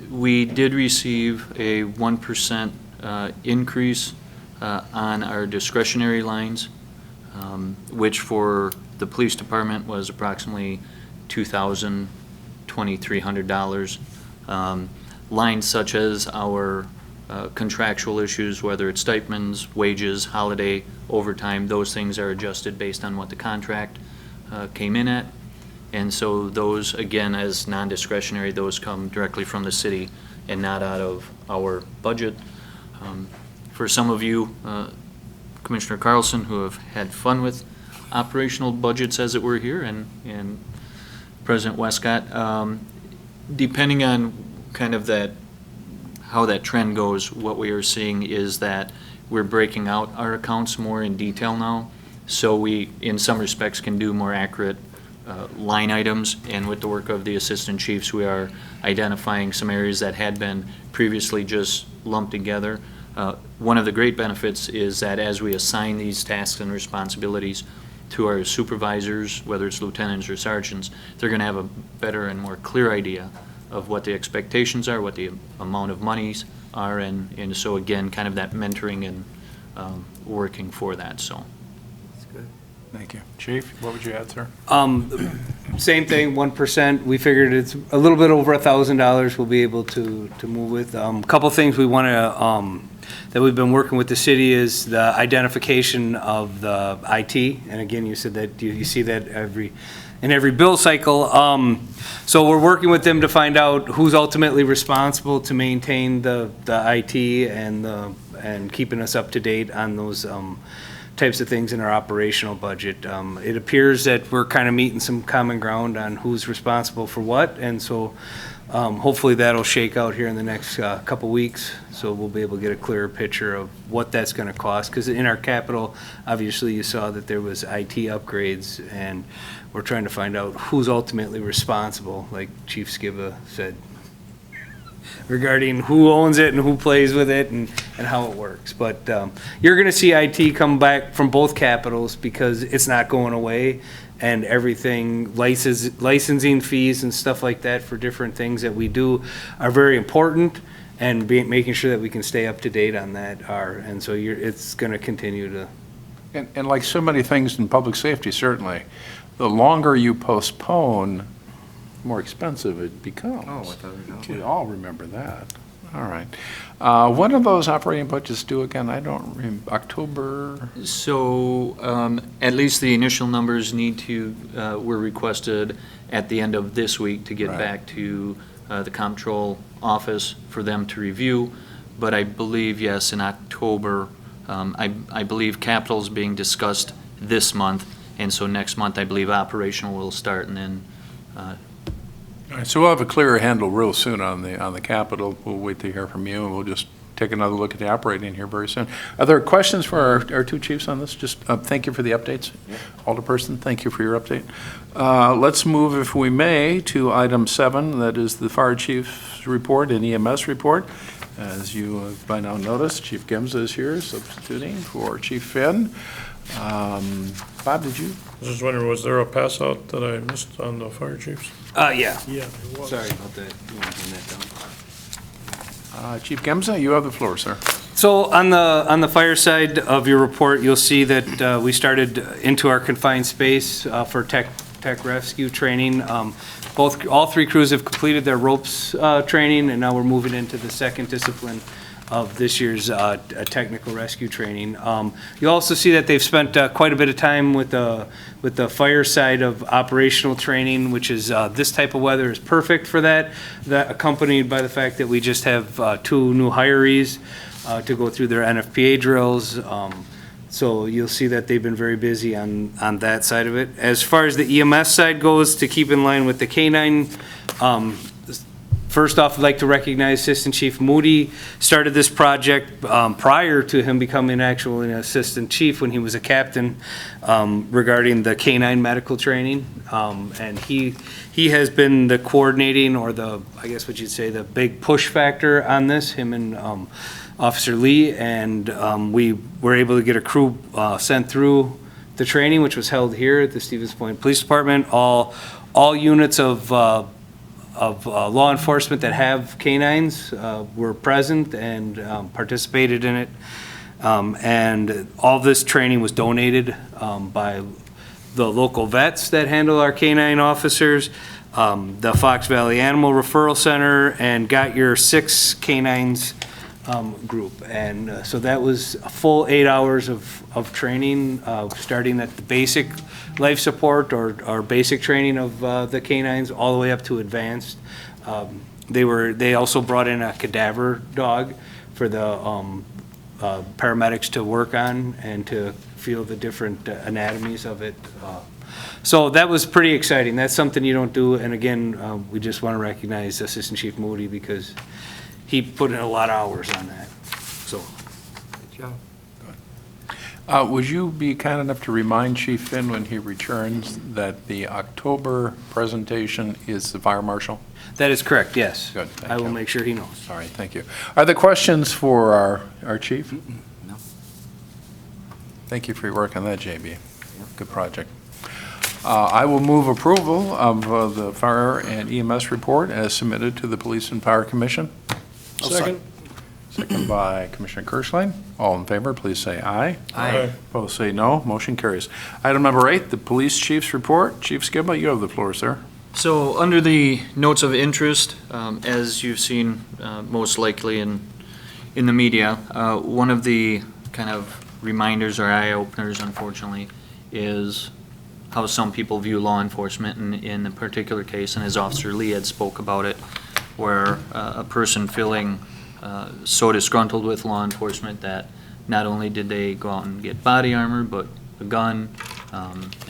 we did receive a 1% increase on our discretionary lines, which for the police department was approximately $2,300. Lines such as our contractual issues, whether it's stipends, wages, holiday, overtime, those things are adjusted based on what the contract came in at. And so those, again, as non-discretionary, those come directly from the city and not out of our budget. For some of you, Commissioner Carlson, who have had fun with operational budgets as it were here, and President Westcott, depending on kind of how that trend goes, what we are seeing is that we're breaking out our accounts more in detail now. So we, in some respects, can do more accurate line items. And with the work of the assistant chiefs, we are identifying some areas that had been previously just lumped together. One of the great benefits is that as we assign these tasks and responsibilities to our supervisors, whether it's lieutenants or sergeants, they're going to have a better and more clear idea of what the expectations are, what the amount of monies are, and so again, kind of that mentoring and working for that. So. That's good. Thank you. Chief, what would you add, sir? Same thing, 1%. We figured it's a little bit over $1,000 we'll be able to move with. A couple things we want to that we've been working with the city is the identification of the IT. And again, you said that you see that in every bill cycle. So we're working with them to find out who's ultimately responsible to maintain the IT and keeping us up to date on those types of things in our operational budget. It appears that we're kind of meeting some common ground on who's responsible for what, and so hopefully that'll shake out here in the next couple weeks, so we'll be able to get a clearer picture of what that's going to cost. Because in our capital, obviously, you saw that there was IT upgrades, and we're trying to find out who's ultimately responsible, like Chief Skiba said, regarding who owns it and who plays with it and how it works. But you're going to see IT come back from both capitals because it's not going away, and everything, licensing fees and stuff like that for different things that we do are very important, and making sure that we can stay up to date on that are, and so it's going to continue to. And like so many things in public safety, certainly, the longer you postpone, the more expensive it becomes. Oh, without a doubt. We all remember that. All right. When are those operating budgets due again? I don't remember. October? So at least the initial numbers were requested at the end of this week to get Right. back to the comptroller office for them to review. But I believe, yes, in October, I believe capital is being discussed this month. And so next month, I believe operational will start, and then All right, so we'll have a clearer handle real soon on the capital. We'll wait to hear from you, and we'll just take another look at the operating here very soon. Are there questions for our two chiefs on this? Just thank you for the updates. Alderperson, thank you for your update. Let's move, if we may, to item 7, that is the fire chief's report and EMS report. As you have by now noticed, Chief Gemza is here substituting for Chief Finn. Bob, did you? I was just wondering, was there a pass out that I missed on the fire chiefs? Yeah. Yeah, there was. Sorry about that. You want to hand that down? Chief Gemza, you have the floor, sir. So on the fire side of your report, you'll see that we started into our confined space for tech rescue training. All 3 crews have completed their ropes training, and now we're moving into the second discipline of this year's technical rescue training. You'll also see that they've spent quite a bit of time with the fire side of operational training, which is this type of weather is perfect for that, accompanied by the fact that we just have 2 new hirees to go through their NFPA drills. So you'll see that they've been very busy on that side of it. As far as the EMS side goes, to keep in line with the K-9, first off, I'd like to recognize Assistant Chief Moody started this project prior to him becoming actually an Assistant Chief when he was a captain regarding the K-9 medical training. And he has been the coordinating, or I guess what you'd say, the big push factor on this, him and Officer Lee, and we were able to get a crew sent through the training, which was held here at the Stevens Point Police Department. All units of law enforcement that have canines were present and participated in it. And all this training was donated by the local vets that handle our canine officers, the Fox Valley Animal Referral Center, and Got Your 6 Canines group. And so that was a full 8 hours of training, starting at the basic life support or basic training of the canines all the way up to advanced. They also brought in a cadaver dog for the paramedics to work on and to feel the different anatomies of it. So that was pretty exciting. That's something you don't do. And again, we just want to recognize Assistant Chief Moody because he put in a lot of hours on that. So. Good job. Would you be kind enough to remind Chief Finn when he returns that the October presentation is the fire marshal? That is correct, yes. Good, thank I will you. make sure he knows. All right, thank you. Are there questions for our chief? No. Thank you for your work on that, JB. Good project. I will move approval of the fire and EMS report as submitted to the Police and Fire Commission. Second. Second by Commissioner Kirschlein. All in favor, please say aye. Aye. Opposed, say no. Motion carries. Item number 8, the police chief's report. Chief Skiba, you have the floor, sir. So under the notes of interest, as you've seen most likely in the media, one of the kind of reminders or eye-openers, unfortunately, is how some people view law enforcement in a particular case, and as Officer Lee had spoke about it, where a person feeling so disgruntled with law enforcement that not only did they go out and get body armor, but a gun,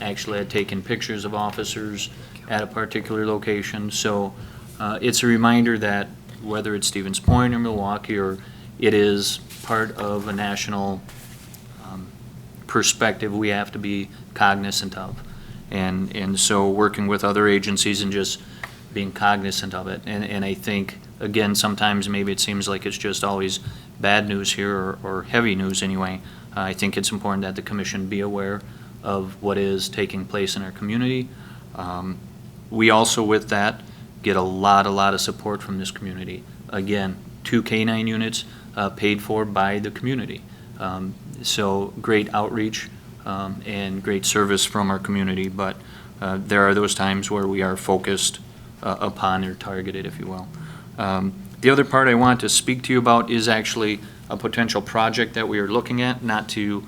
actually had taken pictures of officers at a particular location. So it's a reminder that whether it's Stevens Point or Milwaukee, or it is part of a national perspective we have to be cognizant of. And so working with other agencies and just being cognizant of it. And I think, again, sometimes maybe it seems like it's just always bad news here, or heavy news anyway. I think it's important that the commission be aware of what is taking place in our community. We also, with that, get a lot of support from this community. Again, 2 K-9 units paid for by the community. So great outreach and great service from our community, but there are those times where we are focused upon or targeted, if you will. The other part I want to speak to you about is actually a potential project that we are looking at, not to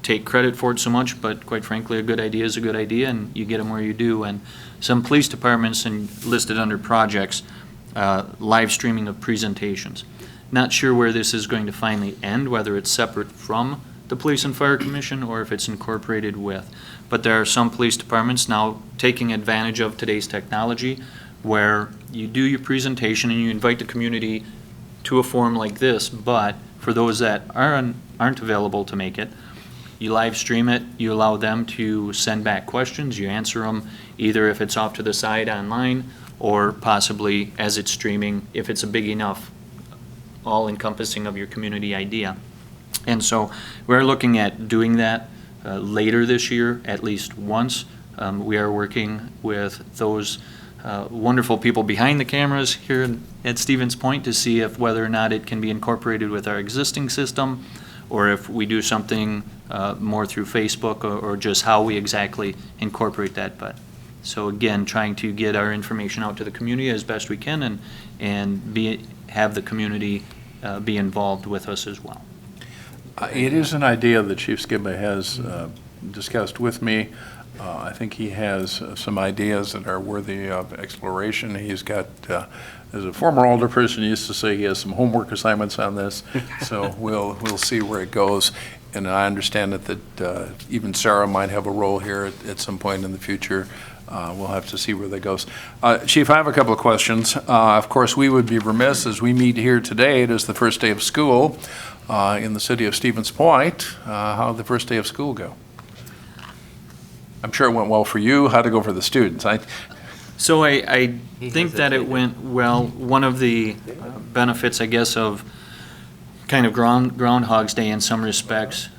take credit for it so much, but quite frankly, a good idea is a good idea, and you get them where you do. And some police departments, and listed under projects, live streaming of presentations. Not sure where this is going to finally end, whether it's separate from the Police and Fire Commission or if it's incorporated with. But there are some police departments now taking advantage of today's technology, where you do your presentation and you invite the community to a forum like this, but for those that aren't available to make it, you live stream it, you allow them to send back questions, you answer them, either if it's off to the side online, or possibly as it's streaming, if it's a big enough, all-encompassing of your community idea. And so we're looking at doing that later this year, at least once. We are working with those wonderful people behind the cameras here at Stevens Point to see if whether or not it can be incorporated with our existing system, or if we do something more through Facebook, or just how we exactly incorporate that. But so again, trying to get our information out to the community as best we can, and have the community be involved with us as well. It is an idea that Chief Skibba has discussed with me. I think he has some ideas that are worthy of exploration. He's got, as a former alderperson, he used to say he has some homework assignments on this, so we'll see where it goes. And I understand that even Sarah might have a role here at some point in the future. We'll have to see where that goes. Chief, I have a couple of questions. Of course, we would be remiss as we meet here today. It is the first day of school in the city of Stevens Point. How did the first day of school go? I'm sure it went well for you. How'd it go for the students? So I think that it went well. One of the benefits, I guess, of kind of Groundhog's Day in some respects,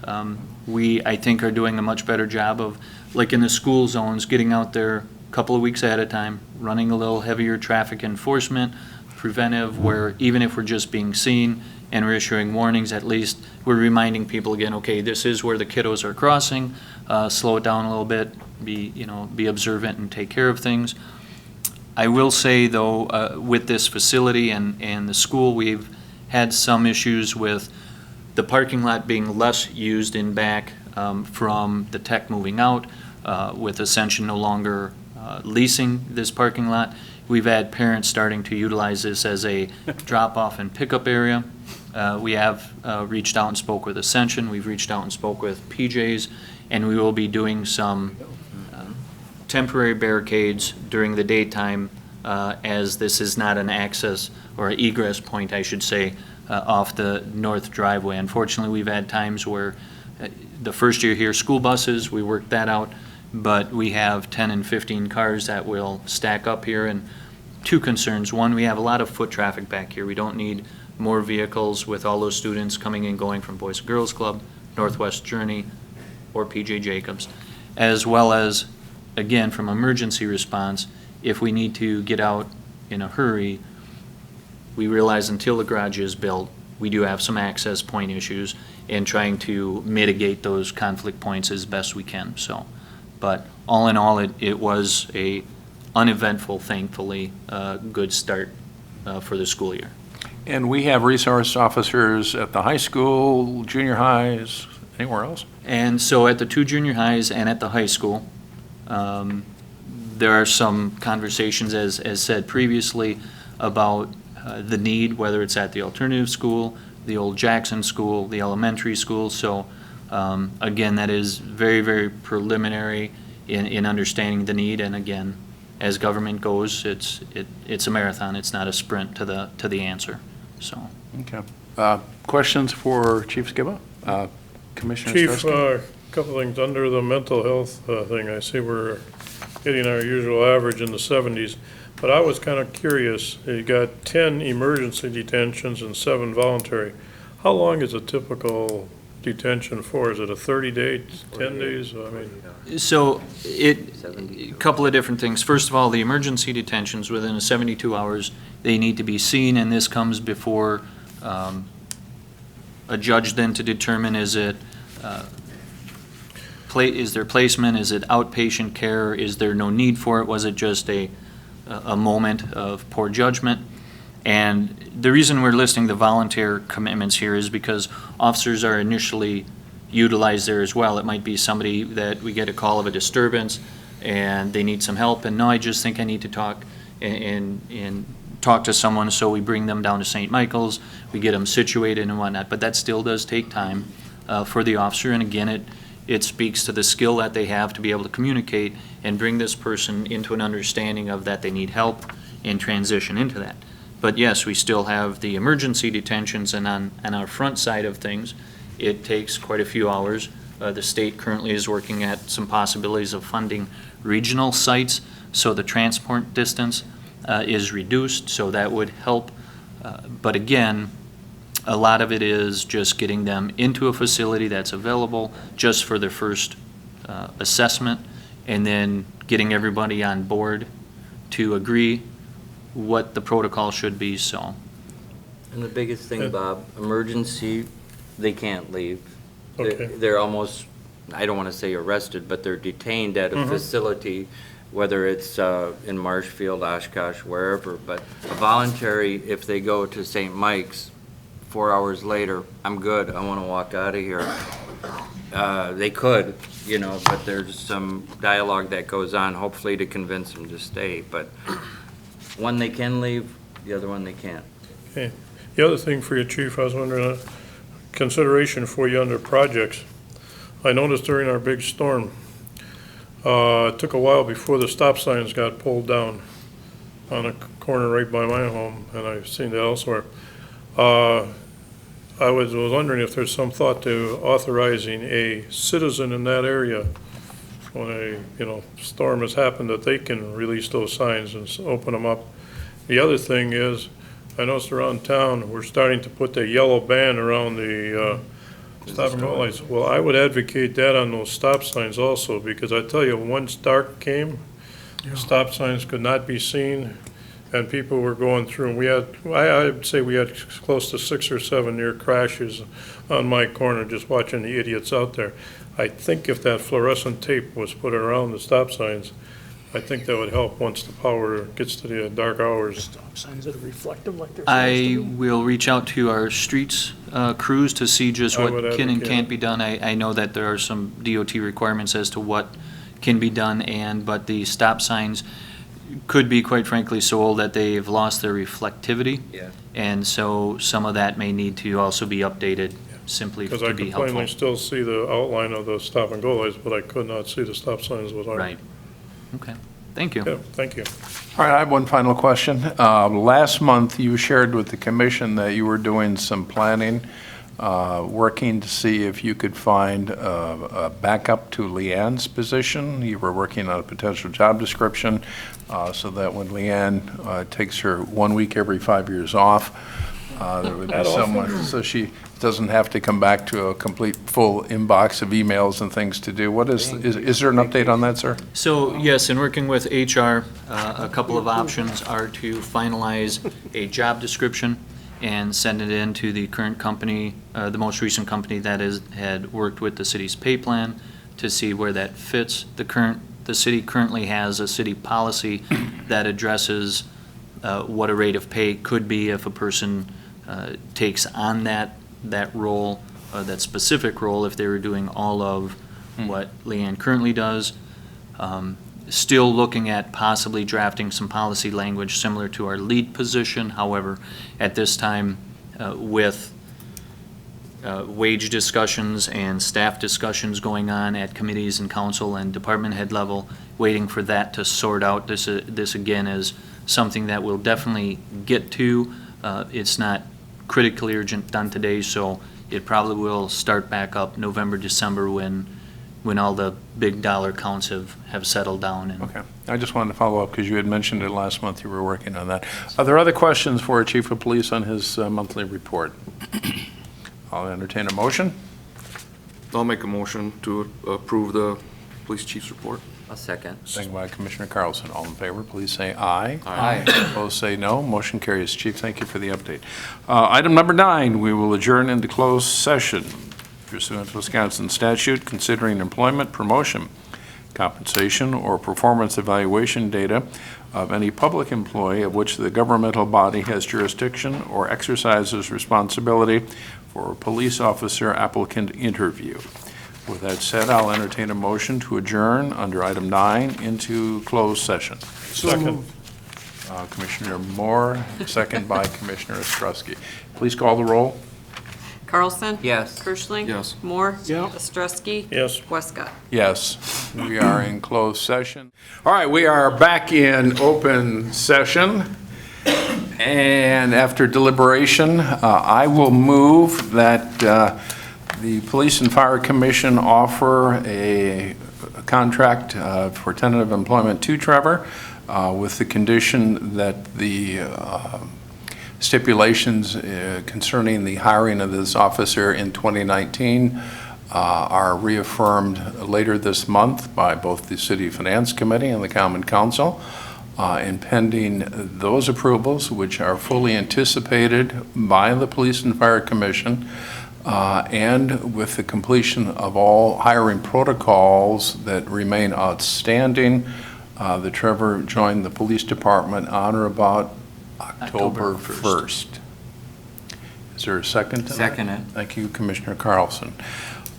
we, I think, are doing a much better job of, like in the school zones, getting out there a couple of weeks at a time, running a little heavier traffic enforcement, preventive, where even if we're just being seen and we're issuing warnings, at least we're reminding people again, okay, this is where the kiddos are crossing, slow it down a little bit, be observant and take care of things. I will say, though, with this facility and the school, we've had some issues with the parking lot being less used in back from the tech moving out, with Ascension no longer leasing this parking lot. We've had parents starting to utilize this as a drop-off and pickup area. We have reached out and spoke with Ascension. We've reached out and spoke with PJ's, and we will be doing some temporary barricades during the daytime, as this is not an access or an egress point, I should say, off the north driveway. Unfortunately, we've had times where the first year here, school buses, we worked that out, but we have 10 and 15 cars that will stack up here. And two concerns. One, we have a lot of foot traffic back here. We don't need more vehicles with all those students coming and going from Boys and Girls Club, Northwest Journey, or PJ Jacobs, as well as, again, from emergency response, if we need to get out in a hurry, we realize until the garage is built, we do have some access point issues, and trying to mitigate those conflict points as best we can. So, but all in all, it was a uneventful, thankfully, good start for the school year. And we have resource officers at the high school, junior highs, Anywhere else? And so at the two junior highs and at the high school, there are some conversations, as said previously, about the need, whether it's at the alternative school, the old Jackson School, the elementary school. So again, that is very, very preliminary in understanding the need. And again, as government goes, it's a marathon. It's not a sprint to the answer. So. Okay. Questions for Chief Skiba? Commissioner Chief, Starsky? a couple things. Under the mental health thing, I see we're hitting our usual average in the 70s, but I was kind of curious. You got 10 emergency detentions and 7 voluntary. How long is a typical detention for? Is it a 30-day, 10 days? I mean, So a couple of different things. First of all, the emergency detentions within 72 hours, they need to be seen, and this comes before a judge then to determine is there placement, is it outpatient care, is there no need for it, was it just a moment of poor judgment? And the reason we're listing the volunteer commitments here is because officers are initially utilized there as well. It might be somebody that we get a call of a disturbance and they need some help, and no, I just think I need to talk and talk to someone, so we bring them down to St. Michael's, we get them situated and whatnot, but that still does take time for the officer, and again, it speaks to the skill that they have to be able to communicate and bring this person into an understanding of that they need help and transition into that. But yes, we still have the emergency detentions, and on our front side of things, it takes quite a few hours. The state currently is working at some possibilities of funding regional sites, so the transport distance is reduced, so that would help. But again, a lot of it is just getting them into a facility that's available just for their first assessment, and then getting everybody on board to agree what the protocol should be, so. And the biggest thing, Bob, emergency, they can't leave. Okay. They're almost, I don't want to say arrested, but they're detained at a facility, whether it's in Marshfield, Oshkosh, wherever. But a voluntary, if they go to St. Mike's, 4 hours later, I'm good, I want to walk out of here. They could, but there's some dialogue that goes on, hopefully to convince them to stay. But one they can leave, the other one they can't. okay. The other thing for you, Chief, I was wondering, consideration for you under projects. I noticed during our big storm, it took a while before the stop signs got pulled down on a corner right by my home, and I've seen that elsewhere. I was wondering if there's some thought to authorizing a citizen in that area when a storm has happened, that they can release those signs and open them up. The other thing is, I noticed around town, we're starting to put the yellow band around the stop and go lights. Well, I would advocate that on those stop signs also, because I tell you, once dark came, stop signs could not be seen, and people were going through, and we had, I'd say we had close to 6 or 7 near crashes on my corner, just watching the idiots out there. I think if that fluorescent tape was put around the stop signs, I think that would help once the power gets to the dark hours. Stop signs that are reflective like they're supposed I to will reach out to our streets crews to see just I what would can and advocate can't it. be done. I know that there are some DOT requirements as to what can be done, but the stop signs could be, quite frankly, so old that they've lost their reflectivity. Yeah. And so some of that may need to also be updated simply Because I to be could helpful. plainly still see the outline of the stop and go lights, but I could not see the stop signs without. Right. Okay. Thank you. Yeah, thank you. All right, I have one final question. Last month, you shared with the commission that you were doing some planning, working to see if you could find a backup to Leanne's position. You were working on a potential job description so that when Leanne takes her 1 week every 5 years off, there would be That often? someone, so she doesn't have to come back to a complete full inbox of emails and things to do. What is there an update on that, sir? So, yes, in working with HR, a couple of options are to finalize a job description and send it in to the current company, the most recent company that had worked with the city's pay plan, to see where that fits. The city currently has a city policy that addresses what a rate of pay could be if a person takes on that role that specific role if they were doing all of what Leanne currently does. Still looking at possibly drafting some policy language similar to our lead position. However, at this time, with wage discussions and staff discussions going on at committees and council and department head level, waiting for that to sort out. This again is something that we'll definitely get to. It's not critically urgent done today, so it probably will start back up November, December when all the big dollar counts have settled down. And Okay. I just wanted to follow up because you had mentioned it last month you were working on that. Are there other questions for our Chief of Police on his monthly report? I'll entertain a motion. I'll make a motion to approve the police chief's report. A second. Second by Commissioner Carlson. All in favor, please say aye. Aye. Opposed, say no. Motion carries. Chief, thank you for the update. Item number 9, we will adjourn into closed session pursuant to Wisconsin statute, considering employment, promotion, compensation, or performance evaluation data of any public employee of which the governmental body has jurisdiction or exercises responsibility for a police officer applicant interview. With that said, I'll entertain a motion to adjourn under item 9 into closed session. Second. Commissioner Moore, second by Commissioner Ostrowski. Please call the roll. Carlson? Yes. Kirschling? Yes. Moore? Yeah. Ostrowski? Yes. Westcott? Yes, we are in closed session. All right, we are back in open session. And after deliberation, I will move that the Police and Fire Commission offer a contract for tentative employment to Trevor with the condition that the stipulations concerning the hiring of this officer in 2019 are reaffirmed later this month by both the City Finance Committee and the Common Council. And pending those approvals, which are fully anticipated by the Police and Fire Commission, and with the completion of all hiring protocols that remain outstanding, the Trevor joined the police department on or about October 1st. Is there a second to that? Second it. Thank you, Commissioner Carlson.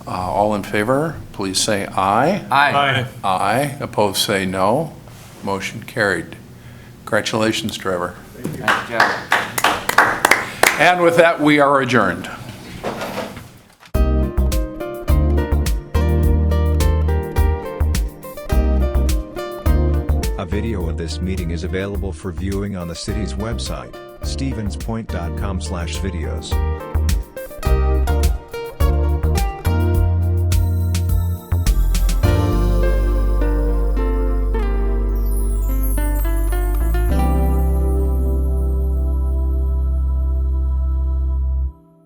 All in favor, please say aye. Aye. Aye. Opposed, say no. Motion carried. Congratulations, Trevor. Nice job. And with that, we are adjourned. A video of this meeting is available for viewing on the city's website, stevenspoint.com/videos.